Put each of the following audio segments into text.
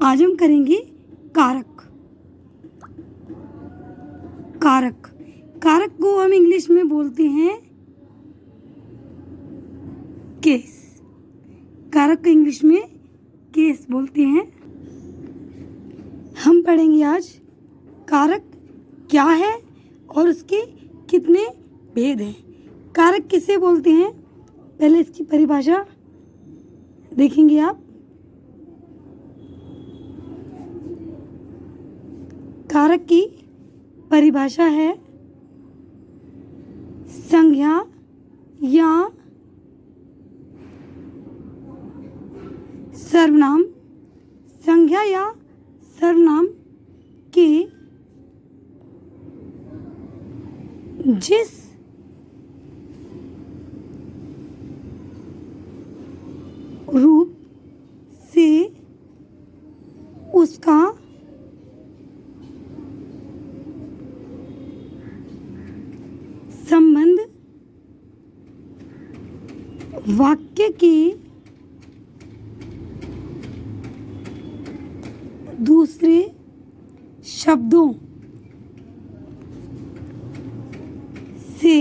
आज हम करेंगे कारक। कारक कारक को हम इंग्लिश में बोलते हैं केस। कारक को इंग्लिश में केस बोलते हैं। हम पढ़ेंगे आज कारक क्या है और उसके कितने भेद हैं। कारक किसे बोलते हैं, पहले इसकी परिभाषा देखेंगे आप। कारक की परिभाषा है संज्ञा या सर्वनाम। संज्ञा या सर्वनाम के जिस रूप से उसका संबंध वाक्य के दूसरे शब्दों से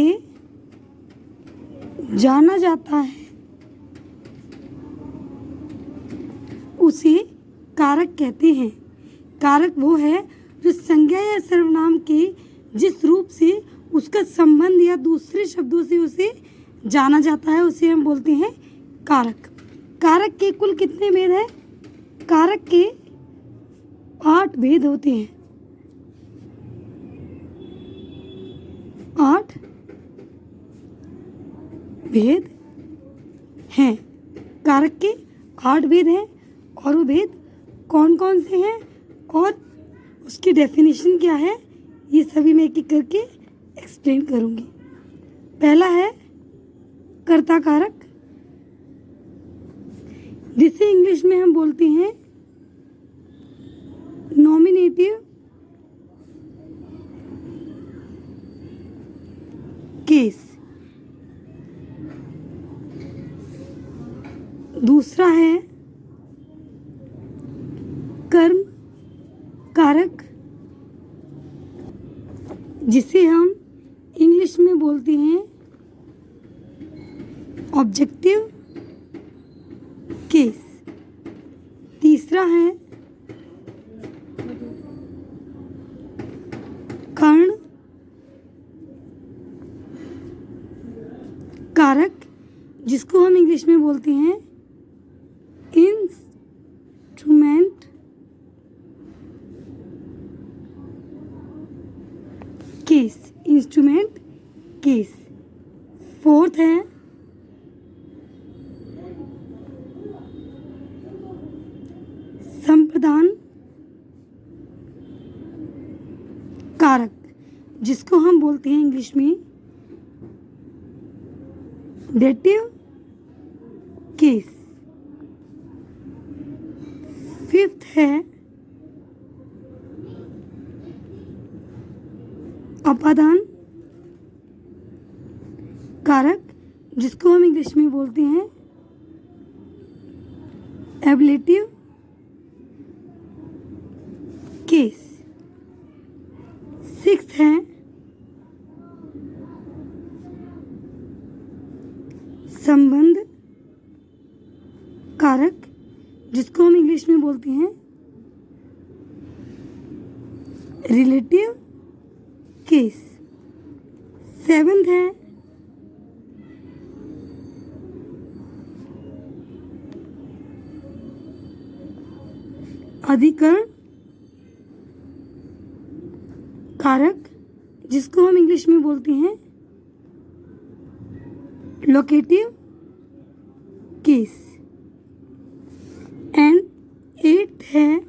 जाना जाता है, उसे कारक कहते हैं। कारक वो है जो संज्ञा या सर्वनाम के जिस रूप से उसका संबंध या दूसरे शब्दों से उसे जाना जाता है, उसे हम बोलते हैं कारक। कारक के कुल कितने भेद हैं? कारक के 8 भेद होते हैं। 8 भेद हैं। कारक के 8 भेद हैं और वो भेद कौन कौन से हैं और उसकी डेफिनेशन क्या है, ये सभी मैं एक एक करके एक्सप्लेन करूंगी। पहला है कर्ता कारक, जिसे इंग्लिश में हम बोलते हैं नॉमिनेटिव केस। दूसरा है कर्म कारक, जिसे हम इंग्लिश में बोलते हैं ऑब्जेक्टिव केस। तीसरा है कर्ण कारक, जिसको हम इंग्लिश में बोलते हैं instrument case. Instrument case. Fourth है संप्रदान कारक, जिसको हम बोलते हैं इंग्लिश में डेटिव केस। फिफ्थ है अपादान कारक, जिसको हम इंग्लिश में बोलते हैं एब्लेटिव केस। सिक्स्थ है संबंध कारक, जिसको हम इंग्लिश में बोलते हैं रिलेटिव केस। सेवेंथ है अधिकरण कारक, जिसको हम इंग्लिश में बोलते हैं लोकेटिव केस। एंड 8th है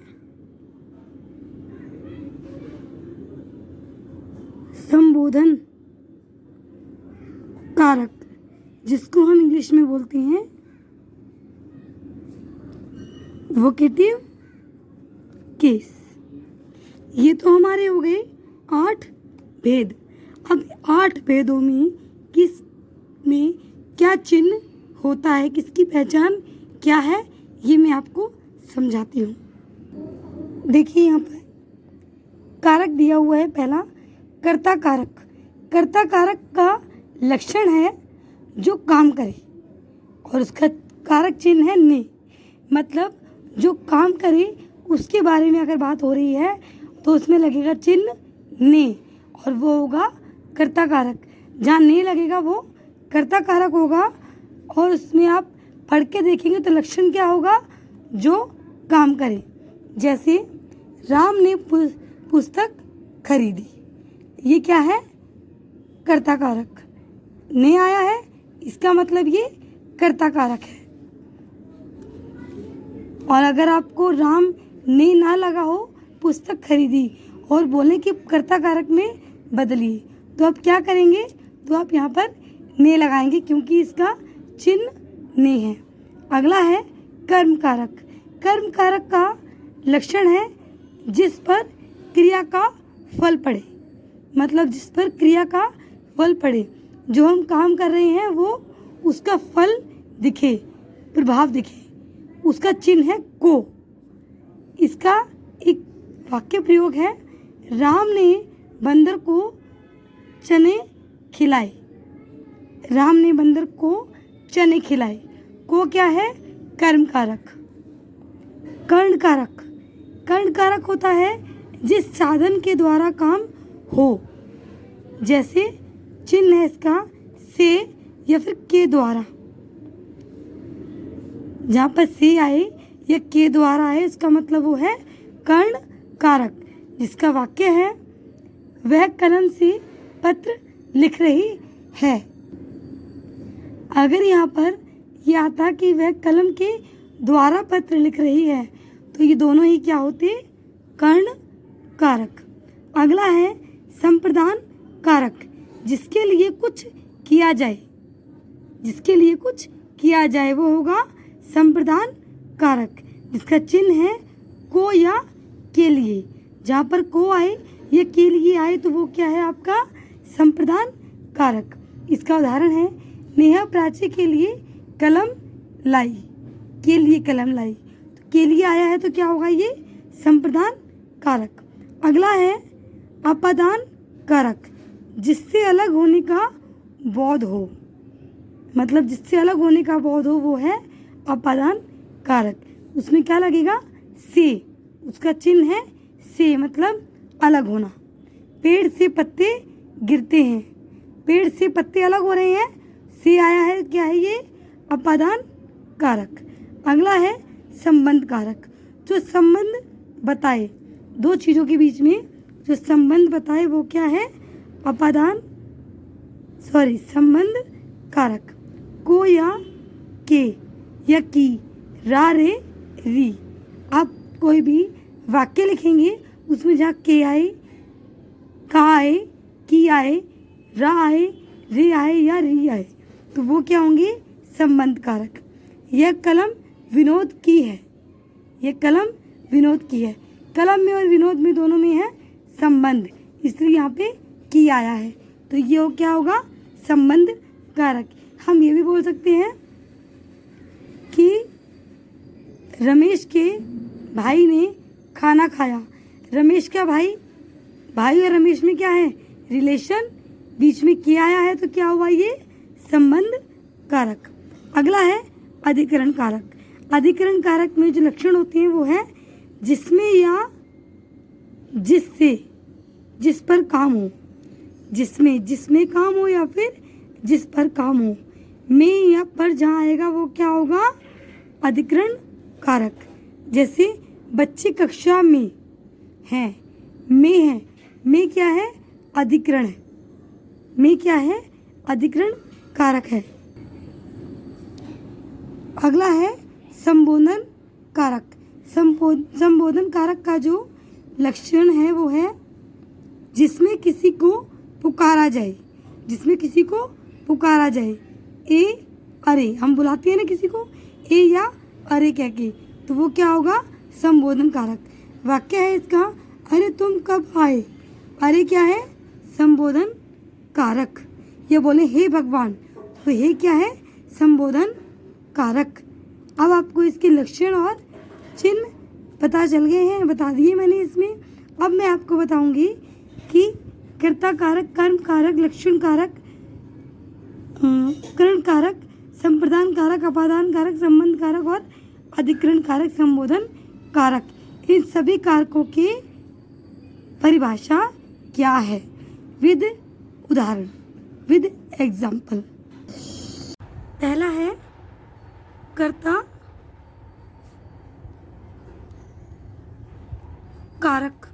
संबोधन कारक, जिसको हम इंग्लिश में बोलते हैं वोकेटिव केस। ये तो हमारे हो गए 8 भेद। अब 8 भेदों में किस में क्या चिन्ह होता है, किसकी पहचान क्या है, ये मैं आपको समझाती हूँ। देखिए यहाँ पर कारक दिया हुआ है पहला कर्ता कारक। कर्ता कारक का लक्षण है जो काम करे और उसका कारक चिन्ह है ने। मतलब जो काम करे उसके बारे में अगर बात हो रही है तो उसमें लगेगा चिन्ह ने और वो होगा कर्ता कारक। जहाँ ने लगेगा वो कर्ता कारक होगा और उसमें आप पढ़ के देखेंगे तो लक्षण क्या होगा, जो काम करे। जैसे राम ने पुस्तक खरीदी, ये क्या है, कर्ता कारक। ने आया है इसका मतलब ये कर्ता कारक है। और अगर आपको राम ने ना लगा हो पुस्तक खरीदी और बोले कि कर्ता कारक में बदलिए तो आप क्या करेंगे, तो आप यहाँ पर ने लगाएंगे क्योंकि इसका चिन्ह ने है। अगला है कर्म कारक। कर्म कारक का लक्षण है जिस पर क्रिया का फल पड़े। मतलब जिस पर क्रिया का फल पड़े, जो हम काम कर रहे हैं वो उसका फल दिखे, प्रभाव दिखे, उसका चिन्ह है को। इसका एक वाक्य प्रयोग है, राम ने बंदर को चने खिलाए। राम ने बंदर को चने खिलाए। को क्या है, कर्म कारक। कर्ण कारक। कर्ण कारक होता है जिस साधन के द्वारा काम हो। जैसे चिन्ह है इसका से या फिर के द्वारा। जहाँ पर से आए या के द्वारा आए इसका मतलब वो है कर्ण कारक। जिसका वाक्य है, वह कलम से पत्र लिख रही है। अगर यहाँ पर यह आता कि वह कलम के द्वारा पत्र लिख रही है तो ये दोनों ही क्या होते, कर्ण कारक। अगला है संप्रदान कारक। जिसके लिए कुछ किया जाए, जिसके लिए कुछ किया जाए वो होगा संप्रदान कारक। जिसका चिन्ह है को या के लिए। जहाँ पर को आए या के लिए आए तो वो क्या है आपका संप्रदान कारक। इसका उदाहरण है, नेहा प्राची के लिए कलम लाई। के लिए कलम लाई, तो के लिए आया है तो क्या होगा, ये संप्रदान कारक। अगला है अपादान कारक। जिससे अलग होने का बोध हो। मतलब जिससे अलग होने का बोध हो वो है अपादान कारक। उसमें क्या लगेगा, से। उसका चिन्ह है से, मतलब अलग होना। पेड़ से पत्ते गिरते हैं। पेड़ से पत्ते अलग हो रहे हैं, से आया है, क्या है ये, अपादान कारक। अगला है संबंध कारक। जो संबंध बताए, दो चीज़ों के बीच में जो संबंध बताए वो क्या है, संबंध कारक। को या के या की, रा रे री। आप कोई भी वाक्य लिखेंगे उसमें जहाँ के आए, का आए, की आए, रा आए, रे आए या री आए तो वो क्या होंगे, संबंध कारक। यह कलम विनोद की है। यह कलम विनोद की है। कलम में और विनोद में दोनों में है संबंध, इसलिए यहाँ पे की आया है तो ये क्या होगा, संबंध कारक। हम ये भी बोल सकते हैं कि रमेश के भाई ने खाना खाया। रमेश का भाई, भाई और रमेश में क्या है, रिलेशन, बीच में किया आया है तो क्या हुआ, ये संबंध कारक। अगला है अधिकरण कारक। अधिकरण कारक में जो लक्षण होते हैं वो है जिसमें या जिससे, जिस पर काम हो। जिसमें काम हो या फिर जिस पर काम हो। में या पर जहाँ आएगा वो क्या होगा, अधिकरण कारक। जैसे बच्चे कक्षा में हैं, में है, में क्या है, अधिकरण है। में क्या है, अधिकरण कारक है। अगला है संबोधन कारक। संबोधन कारक का जो लक्षण है वो है जिसमें किसी को पुकारा जाए। जिसमें किसी को पुकारा जाए। ए अरे, हम बुलाते हैं ना किसी को ए या अरे कह के, तो वो क्या होगा, संबोधन कारक। वाक्य है इसका, अरे तुम कब आए। अरे क्या है, संबोधन कारक। ये बोले हे भगवान, तो हे क्या है, संबोधन कारक। अब आपको इसके लक्षण और चिन्ह पता चल गए हैं, बता दिए मैंने इसमें। अब मैं आपको बताऊंगी कि कर्ता कारक, कर्म कारक, लक्षण कारक, करण कारक, संप्रदान कारक, अपादान कारक, संबंध कारक और अधिकरण कारक, संबोधन कारक, इन सभी कारकों की परिभाषा क्या है विद उदाहरण, विद एग्जाम्पल। पहला है कर्ता कारक।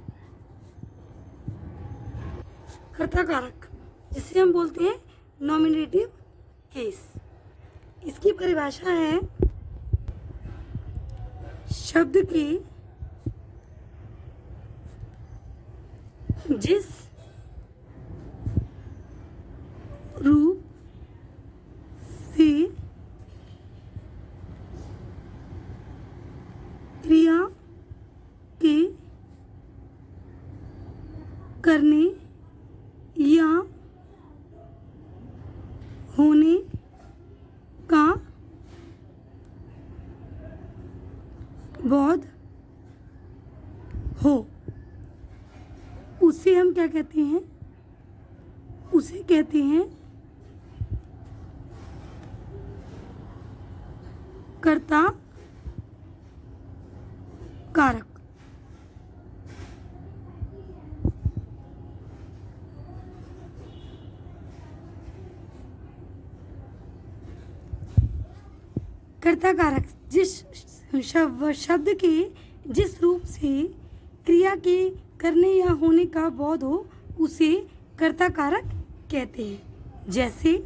कर्ता कारक जिसे हम बोलते हैं नॉमिनेटिव केस। इसकी परिभाषा है शब्द की जिस रूप से क्रिया के करने या होने का बोध हो, उसे हम क्या कहते हैं? उसे कहते हैं कर्ता कारक। कर्ता कारक जिस शब्द के जिस रूप से क्रिया के करने या होने का बोध हो उसे कर्ता कारक कहते हैं। जैसे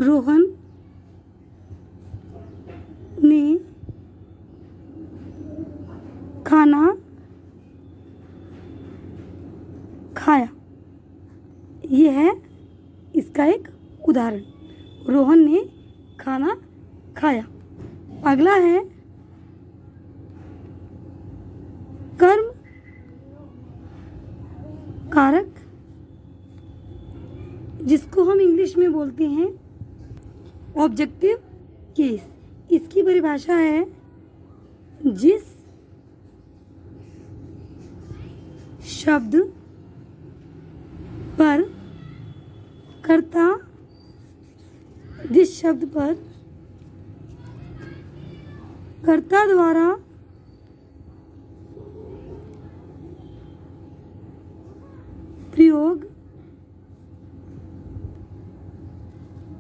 रोहन ने खाना खाया, ये है इसका एक उदाहरण। रोहन ने खाना खाया। अगला है कर्म कारक जिसको हम इंग्लिश में बोलते हैं ऑब्जेक्टिव केस। इसकी परिभाषा है जिस शब्द पर कर्ता, जिस शब्द पर कर्ता द्वारा प्रयोग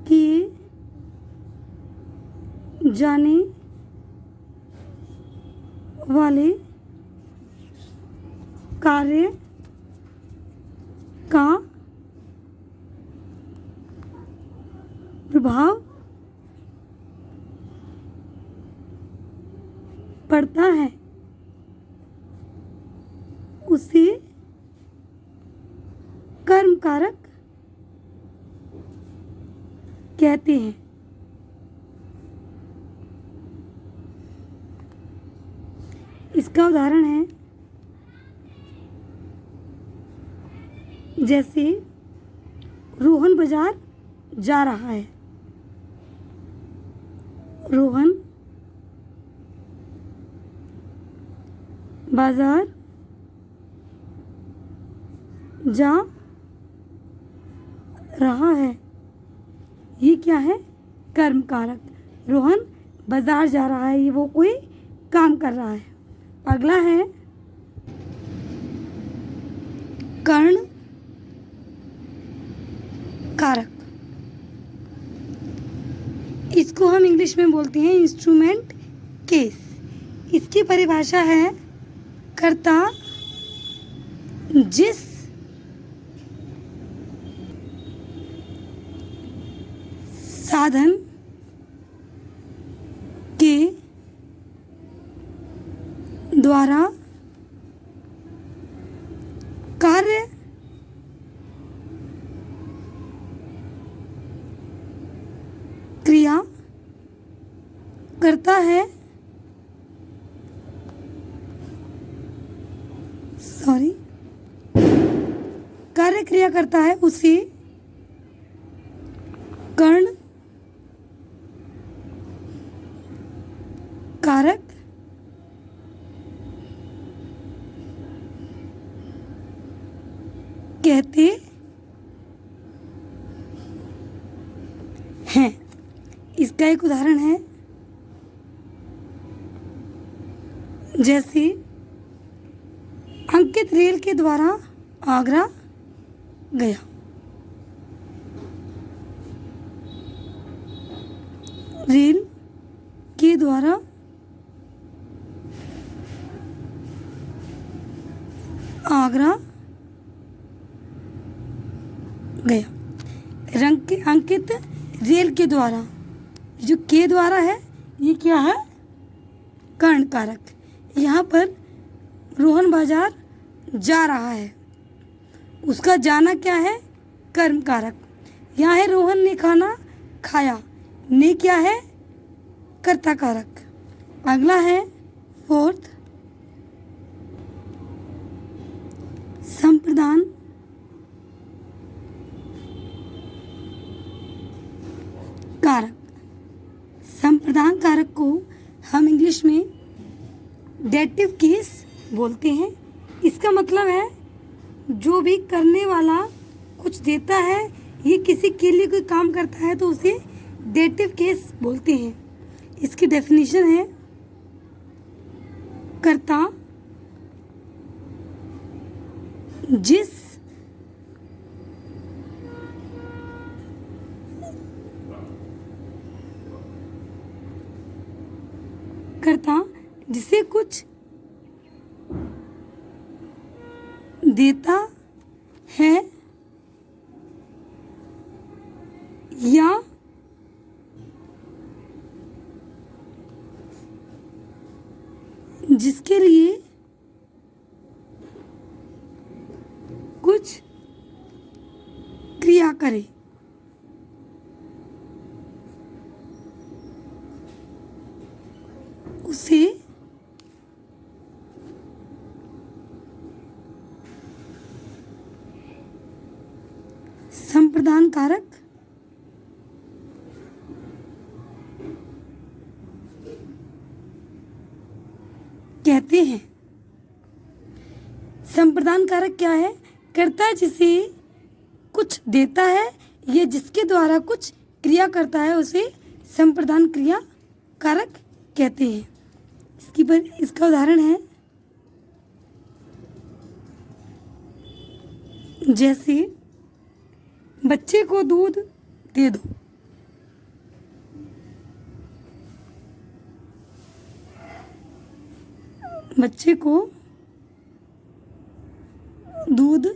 किए जाने वाले कार्य का प्रभाव पड़ता है उसे कर्म कारक कहते हैं। इसका उदाहरण है जैसे रोहन बाजार जा रहा है। रोहन बाजार जा रहा है, ये क्या है? कर्म कारक। रोहन बाजार जा रहा है, ये वो कोई काम कर रहा है। अगला है कर्ण कारक। इसको हम इंग्लिश में बोलते हैं इंस्ट्रूमेंट केस। इसकी परिभाषा है कर्ता जिस साधन के द्वारा कार्य क्रिया करता है, कार्य क्रिया करता है, उसे कर्ण कारक कहते हैं। इसका एक उदाहरण है, जैसे अंकित रेल के द्वारा आगरा गया। रेल के द्वारा आगरा गया। अंकित रेल के द्वारा, जो के द्वारा है ये क्या है? कर्ण कारक। यहाँ पर रोहन बाजार जा रहा है, उसका जाना क्या है? कर्म कारक। यहाँ है रोहन ने खाना खाया, ने क्या है? कर्ता कारक। अगला है फोर्थ, संप्रदान कारक। संप्रदान कारक को हम इंग्लिश में डेटिव केस बोलते हैं। इसका मतलब है जो भी करने वाला कुछ देता है, ये किसी के लिए कोई काम करता है तो उसे डेटिव केस बोलते हैं। इसकी डेफिनेशन है, कर्ता जिस कर्ता जिसे कुछ देता है या जिसके लिए कुछ क्रिया करे, उसे संप्रदान कारक कहते हैं। संप्रदान कारक क्या है? कर्ता जिसे कुछ देता है या जिसके द्वारा कुछ क्रिया करता है उसे संप्रदान क्रिया कारक कहते हैं। इसका उदाहरण है, जैसे बच्चे को दूध दे दो। बच्चे को दूध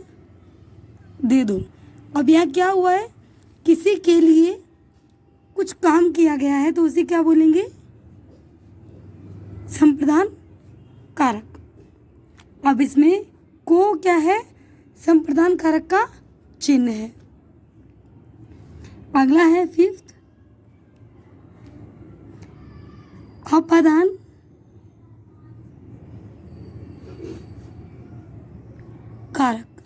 दे दो। अब यहाँ क्या हुआ है? किसी के लिए कुछ काम किया गया है तो उसे क्या बोलेंगे? संप्रदान कारक। अब इसमें को क्या है? संप्रदान कारक का चिन्ह है। अगला है फिफ्थ, अपादान कारक।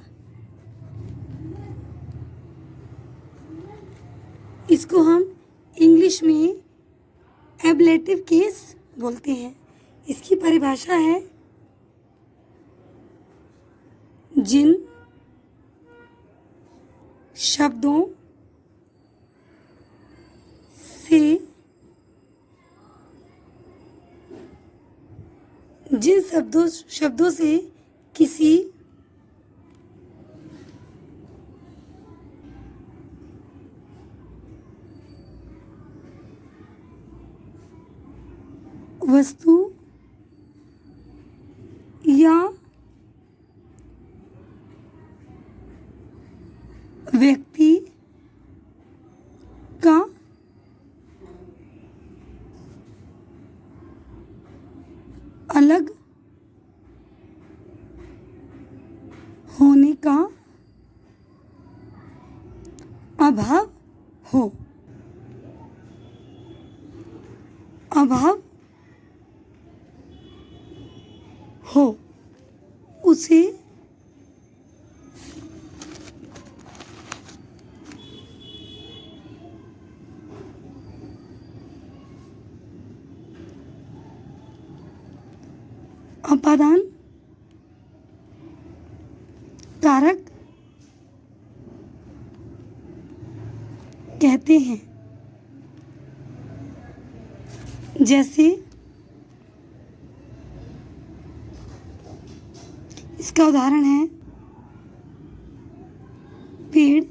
इसको हम इंग्लिश में एब्लेटिव केस बोलते हैं। इसकी परिभाषा है, जिन शब्दों से शब्दों से किसी वस्तु या व्यक्ति का अलग होने का अभाव हो, उसे अपादान कारक कहते हैं। जैसे इसका उदाहरण है पेड़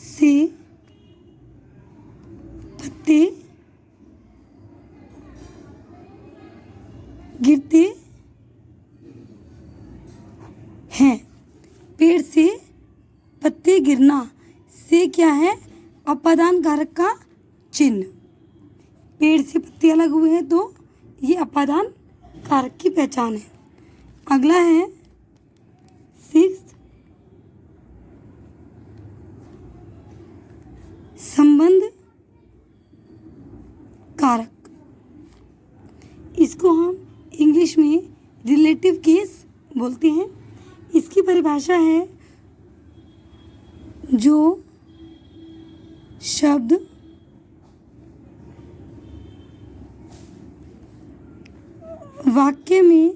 से पत्ते गिरते हैं। पेड़ से पत्ते गिरना से क्या है? अपादान कारक का चिन्ह। पेड़ से पत्ते अलग हुए हैं तो ये अपादान कारक की पहचान है। अगला है 6 संबंध कारक। इसको हम इंग्लिश में रिलेटिव केस बोलते हैं। इसकी परिभाषा है जो शब्द वाक्य में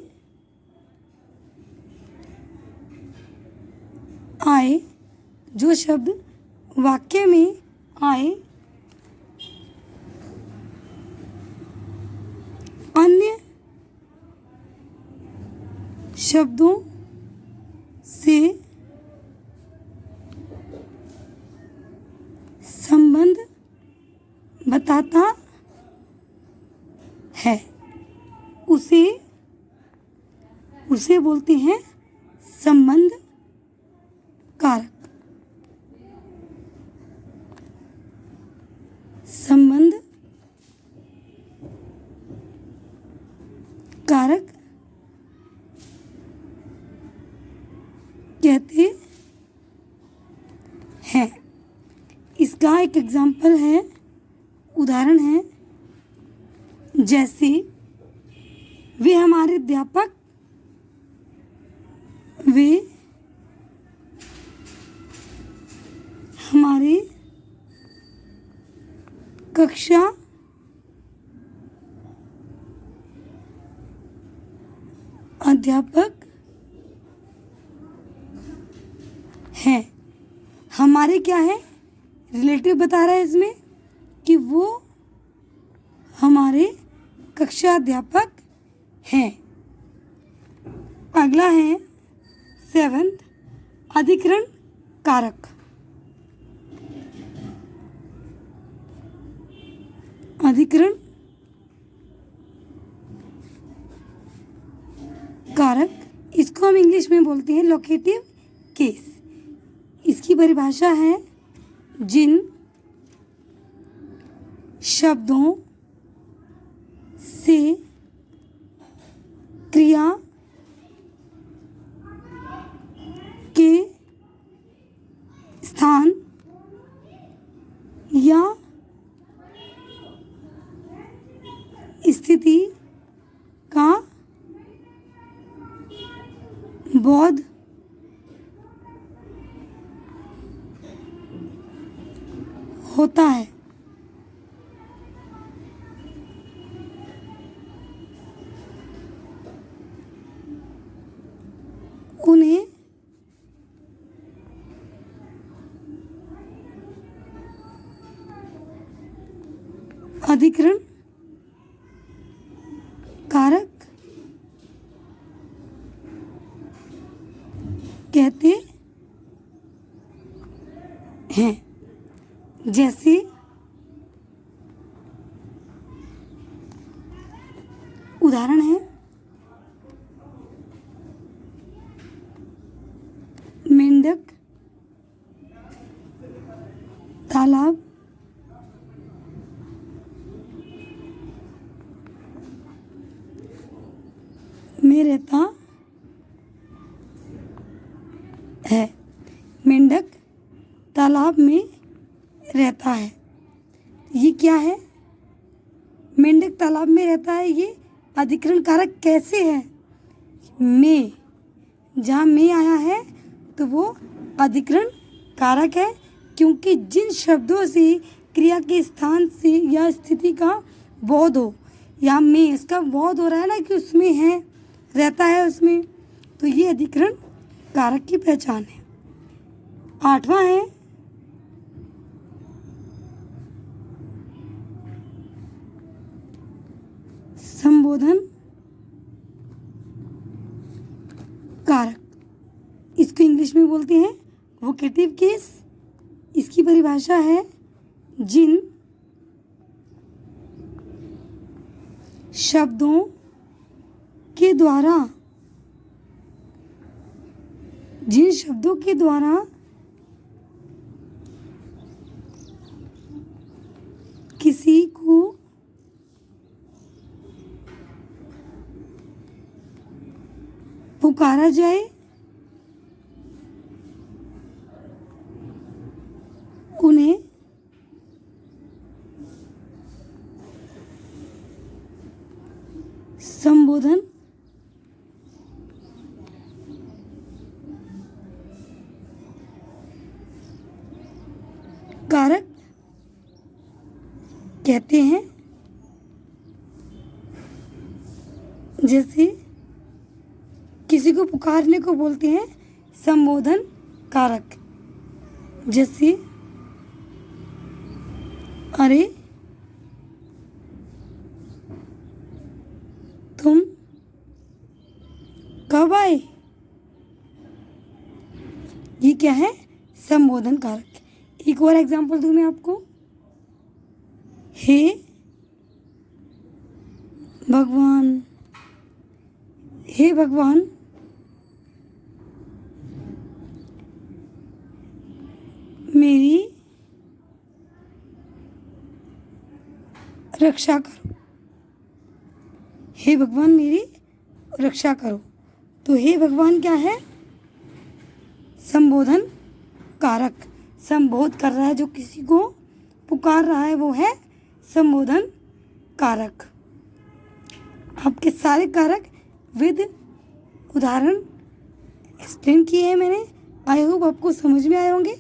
आए, जो शब्द वाक्य में आए, अन्य शब्दों से संबंध बताता है, उसे बोलते हैं संबंध कारक। संबंध कारक कहते हैं। इसका एक एग्जाम्पल है, उदाहरण है, जैसे वे हमारे अध्यापक, वे हमारे कक्षा अध्यापक हैं। हमारे क्या है? रिलेटिव बता रहा है इसमें कि वो हमारे कक्षा अध्यापक हैं। अगला है 7 अधिकरण कारक। अधिकरण कारक, इसको हम इंग्लिश में बोलते हैं लोकेटिव केस। इसकी परिभाषा है जिन शब्दों से क्रिया के स्थान या स्थिति का बोध होता है, उन्हें अधिकरण कारक कहते हैं। जैसे उदाहरण है मेंढक तालाब में रहता है। मेंढक तालाब में रहता है, ये क्या है? मेंढक तालाब में रहता है, ये अधिकरण कारक कैसे है? में, जहाँ में आया है तो वो अधिकरण कारक है, क्योंकि जिन शब्दों से क्रिया के स्थान से या स्थिति का बोध हो, या में इसका बहुत हो रहा है ना कि उसमें है, रहता है उसमें, तो ये अधिकरण कारक की पहचान है। 8वां है संबोधन कारक। इसको इंग्लिश में बोलते हैं वोकेटिव केस। इसकी परिभाषा है जिन शब्दों के द्वारा किसी को पुकारा जाए उन्हें संबोधन कारक कहते हैं। जैसे किसी को पुकारने को बोलते हैं संबोधन कारक। जैसे अरे तुम कब आए, ये क्या है, संबोधन कारक। एक और एग्जांपल दूं मैं आपको, हे भगवान, हे भगवान मेरी रक्षा करो, हे भगवान मेरी रक्षा करो। तो हे भगवान क्या है, संबोधन कारक, संबोध कर रहा है, जो किसी को पुकार रहा है वो है संबोधन कारक। आपके सारे कारक विद उदाहरण एक्सप्लेन किए हैं मैंने। आई होप आपको समझ में आए होंगे।